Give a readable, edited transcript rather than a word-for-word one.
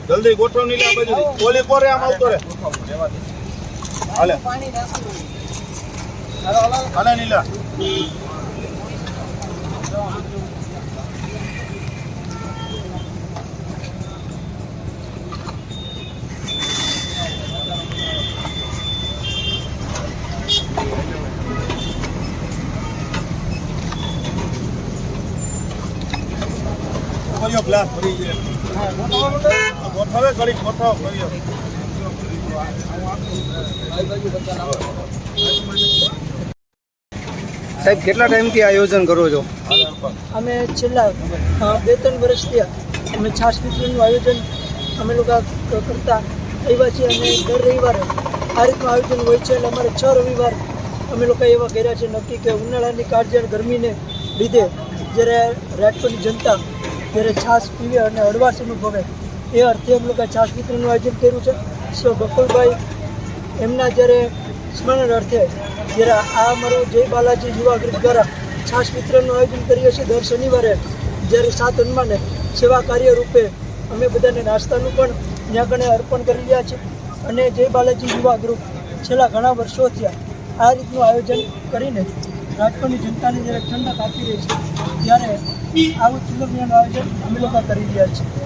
જલ્દી ગોઠવ ની લે બાજુ ઓલી કોરે આમ આવતો રે હાલે હાલે નીલા કર્યો ગ્લાસ ભરી ગયો ગોઠવે ઘડી ગોઠવ કર્યો સાહેબ કેટલા ટાઈમથી આયોજન કરો છો? અમે છેલ્લા 2-3 વર્ષથી અમે છાશ વિતરણનું આયોજન અમે લોકો કરતા આવ્યા છીએ અને દર રવિવારે આ રીતનું આયોજન હોય છે. એટલે અમારે 6 રવિવાર અમે લોકો એવા કર્યા છે નક્કી કે ઉનાળાની કાળઝાળ ગરમીને લીધે જ્યારે રાજકોટની જનતા જ્યારે છાશ પીવે અને હળવાશ અનુભવે એ અર્થે અમે લોકો છાશ વિતરણનું આયોજન કર્યું છે. સો બકુલભાઈ એમના જ્યારે સ્મરણ અર્થે જ્યારે આ અમારું જય બાલાજી યુવા ગ્રુપ દ્વારા છાશ વિતરણનું આયોજન કરીએ છીએ. દર શનિવારે જ્યારે 7 હનુમાને સેવા કાર્ય રૂપે અમે બધાને નાસ્તાનું પણ ત્યાં કણે અર્પણ કરી રહ્યા છીએ. અને જય બાલાજી યુવા ગ્રુપ છેલ્લા ઘણા વર્ષોથી આ રીતનું આયોજન કરીને રાજકોટની જનતાને જ્યારે ઠંડક આપી રહી છે ત્યારે આવું ચુલમિયાનું આયોજન અમે લોકો કરી રહ્યા છીએ.